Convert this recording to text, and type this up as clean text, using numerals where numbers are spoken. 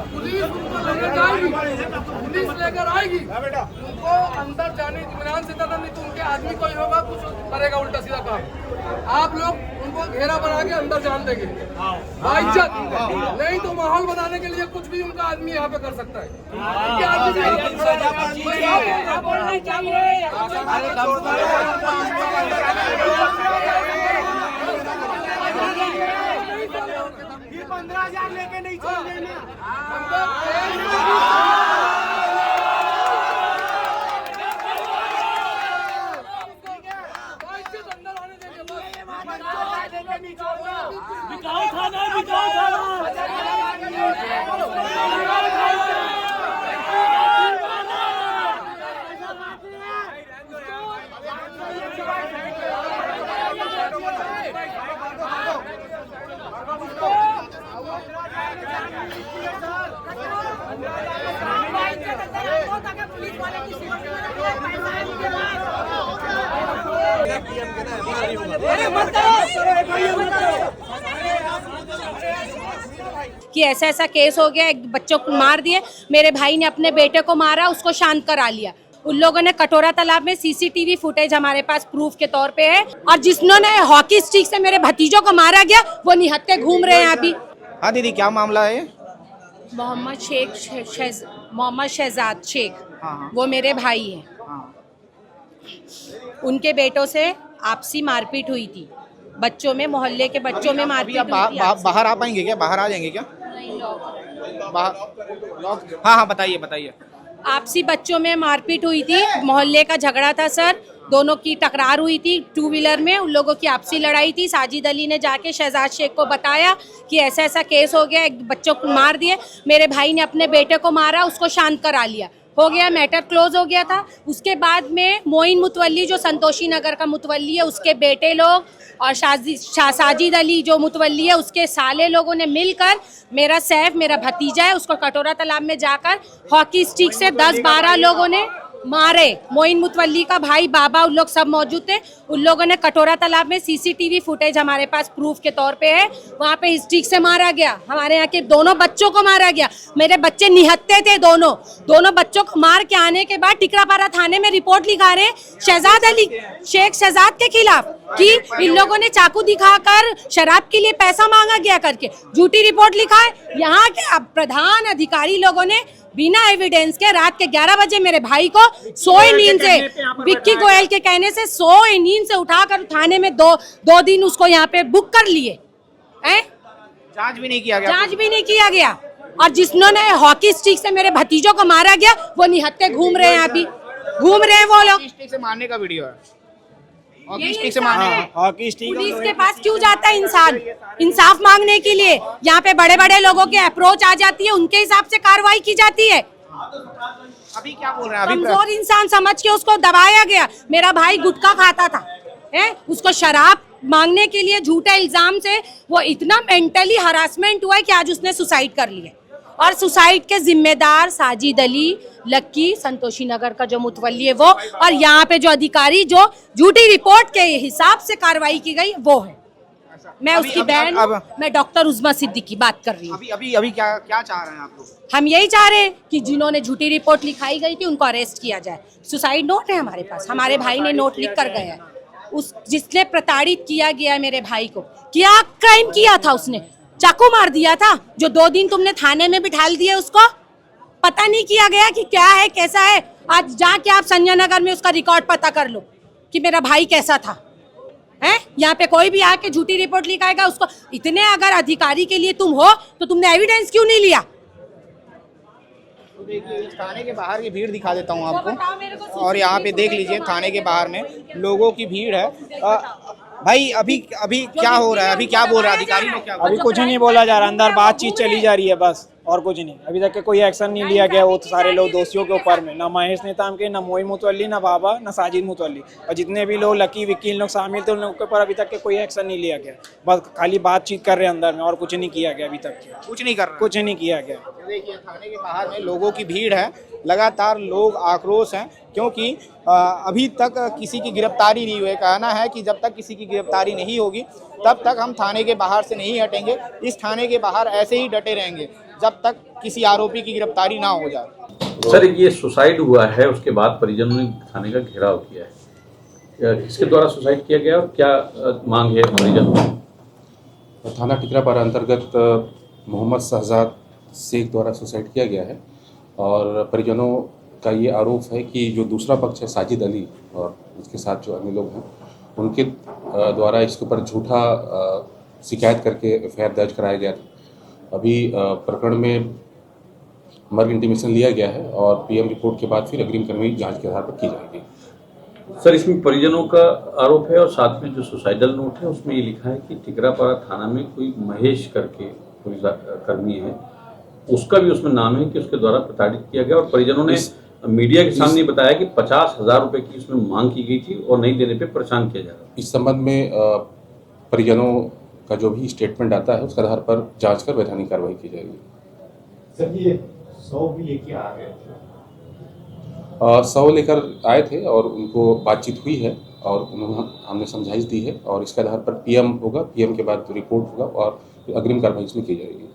Police उनको लेकर जाएगी, पुलिस लेकर आएगी, उनको अंदर जाने इत्मीनान से देना, नहीं तो उनके आदमी कोई होगा कुछ करेगा उल्टा सीधा काम। आप लोग उनको घेरा बना के अंदर जान देंगे बाइज्जत, नहीं तो माहौल बनाने के लिए कुछ भी उनका आदमी यहाँ पे कर सकता है। फिर 15,000 लेके नहीं छोड़ देना। बिकाऊ खाना, बिकाऊ खाना। कि ऐसा ऐसा केस हो गया, एक बच्चों को मार दिए, मेरे भाई ने अपने बेटे को मारा, उसको शांत करा लिया। उन लोगों ने कटोरा तालाब में सीसीटीवी फुटेज हमारे पास प्रूफ के तौर पे है, और जिन्होंने हॉकी स्टिक से मेरे भतीजों को मारा गया वो निहत्थे घूम रहे हैं अभी। हाँ दीदी, क्या मामला है? मोहम्मद शहजाद शेख, हाँ। वो मेरे भाई हैं। हाँ। उनके बेटों से आपसी मारपीट हुई थी, बच्चों में, मोहल्ले के बच्चों में मारपीट हुई थी। बाहर आ पाएंगे क्या? बाहर आ जाएंगे क्या? बाहर? हाँ, बताइए बताइए। आपसी बच्चों में मारपीट हुई थी, मोहल्ले का झगड़ा था सर, दोनों की टकरार हुई थी टू व्हीलर में, उन लोगों की आपसी लड़ाई थी। साजिद अली ने जाके शहजाद शेख को बताया कि ऐसा ऐसा केस हो गया, एक बच्चों को मार दिए, मेरे भाई ने अपने बेटे को मारा, उसको शांत करा लिया, हो गया, मैटर क्लोज हो गया था। उसके बाद में मोइन मुतवल्ली जो संतोषी नगर का मुतवल्ली है, उसके बेटे लोग और साजिद अली जो मुतवल्ली है, उसके साले लोगों ने मिलकर, मेरा सैफ मेरा भतीजा है, उसको कटोरा तालाब में जाकर हॉकी स्टिक से 10-12 लोगों ने मारे। मोइन मुतवल्ली का भाई बाबा, उन लोग सब मौजूद थे। उन लोगों ने कटोरा तालाब में सीसीटीवी फुटेज हमारे पास प्रूफ के तौर पे है, वहाँ पे स्टिक से मारा गया, हमारे यहाँ के दोनों बच्चों को मारा गया। मेरे बच्चे निहत्थे थे, दोनों बच्चों को मार के आने के बाद टिकरापारा थाने में रिपोर्ट लिखा रहे शहजाद अली शेख शहजाद के खिलाफ कि इन लोगों ने चाकू दिखाकर शराब के लिए पैसा मांगा गया करके झूठी रिपोर्ट लिखा है। यहाँ के प्रधान अधिकारी लोगों ने बिना एविडेंस के रात के 11 बजे मेरे भाई को सोए नींद से, विक्की गोयल के कहने से सोए नींद से उठाकर थाने में दो दिन उसको यहाँ पे बुक कर लिए हैं। जांच भी नहीं किया गया? जांच भी नहीं किया गया। और जिन्होंने हॉकी स्टिक से मेरे भतीजों को मारा गया वो निहत्थे घूम रहे हैं, अभी घूम रहे हैं वो लोग। स्टिक से मारने का वीडियो है, हॉकी स्टिक से इंसान मारने है। का। हॉकी स्टिक पुलिस के पास क्यों जाता है इंसान इंसाफ मांगने के लिए? यहाँ पे बड़े बड़े लोगों की अप्रोच आ जाती है, उनके हिसाब से कार्रवाई की जाती है। अभी क्या बोल रहे हैं? कमजोर इंसान समझ के उसको दबाया गया। मेरा भाई गुटखा खाता था, उसको शराब मांगने के लिए झूठे इल्जाम से वो इतना मेंटली हरासमेंट हुआ है कि आज उसने सुसाइड कर लिया। और सुसाइड के जिम्मेदार साजिद अली, लक्की, संतोषी नगर का जो मुतवल्ली है वो, और यहाँ पे जो अधिकारी जो झूठी रिपोर्ट के हिसाब से कार्रवाई की गई वो है। मैं उसकी बहन, मैं डॉक्टर उज़्मा सिद्दीकी बात कर रही हूँ। अभी क्या चाह रहे हैं आप लोग? हम यही चाह रहे हैं कि जिन्होंने झूठी रिपोर्ट लिखाई गई थी उनको अरेस्ट किया जाए। सुसाइड नोट है हमारे पास, हमारे भाई ने नोट लिख कर गया है। उस जिसने प्रताड़ित किया गया मेरे भाई को, क्या क्राइम किया था उसने? चाकू मार दिया था, जो 2 दिन तुमने थाने में बिठाल दिए, उसको पता नहीं किया गया कि क्या है कैसा है। आज जाके आप संजय नगर में उसका रिकॉर्ड पता कर लो कि मेरा भाई कैसा था। यहाँ पे कोई भी आके झूठी रिपोर्ट लिखाएगा उसको। इतने अगर अधिकारी के लिए तुम हो तो तुमने एविडेंस क्यों नहीं लिया? देखिए, थाने के बाहर की भीड़ दिखा देता हूँ आपको, और यहाँ पे देख लीजिए थाने के बाहर में लोगों की भीड़ है। भाई अभी क्या हो रहा है? अभी क्या बोल रहा है अधिकारी ने? क्या अभी कुछ नहीं बोला जा रहा, अंदर बातचीत चली जा रही है बस, और कुछ नहीं। अभी तक के कोई एक्शन नहीं लिया गया वो सारे लोग दोषियों के ऊपर में, ना महेश नेताम के, ना मोइन मुतवल्ली, ना बाबा, ना साजिद मुतवल्ली, और जितने भी लोग लकी विक्की इन लोग शामिल थे उन लोगों के ऊपर अभी तक के कोई एक्शन नहीं लिया गया। बस खाली बातचीत कर रहे हैं अंदर में, और कुछ नहीं किया गया अभी तक। कुछ नहीं कर रहा, कुछ नहीं किया गया। देखिए थाने के बाहर में लोगों की भीड़ है, लगातार लोग आक्रोश हैं, क्योंकि अभी तक किसी की गिरफ्तारी नहीं हुई। कहना है कि जब तक किसी की गिरफ्तारी नहीं होगी तब तक हम थाने के बाहर से नहीं हटेंगे, इस थाने के बाहर ऐसे ही डटे रहेंगे। जब तक किसी आरोपी की गिरफ्तारी ना हो जाए। सर ये सुसाइड हुआ है, उसके बाद परिजनों ने थाने का घेराव किया है, किसके द्वारा सुसाइड किया गया और क्या मांग है परिजन? थाना टिकरापारा अंतर्गत मोहम्मद शहजाद शेख द्वारा सुसाइड किया गया है और परिजनों का ये आरोप है कि जो दूसरा पक्ष है साजिद अली और उसके साथ जो अन्य लोग हैं उनके द्वारा इसके ऊपर झूठा शिकायत करके एफआईआर दर्ज कराया गया था। अभी प्रकरण में मर्ग इंटीमेशन लिया गया है और पीएम रिपोर्ट के बाद फिर अग्रिम कानूनी जांच के आधार पर की जाएगी। सर इसमें परिजनों का आरोप है और साथ में जो सुसाइडल नोट है उसमें ये लिखा है कि टिकरापारा थाना में कोई महेश करके पुलिस कर्मी है, उसका भी उसमें नाम है कि उसके द्वारा प्रताड़ित किया गया और परिजनों ने मीडिया के सामने बताया कि 50,000 रुपए की उसमें मांग की गई थी और नहीं देने पे परेशान किया जा रहा है। इस संबंध में परिजनों का जो भी स्टेटमेंट आता है उसके आधार पर जांच कर वैधानिक कार्रवाई की जाएगी। सर ये 100 भी लेके आ गए थे? 100 लेकर आए थे और उनको बातचीत हुई है और उन्होंने हमने समझाइश दी है और इसके आधार पर पीएम होगा, पीएम के बाद रिपोर्ट होगा और अग्रिम कार्रवाई इसमें की जाएगी।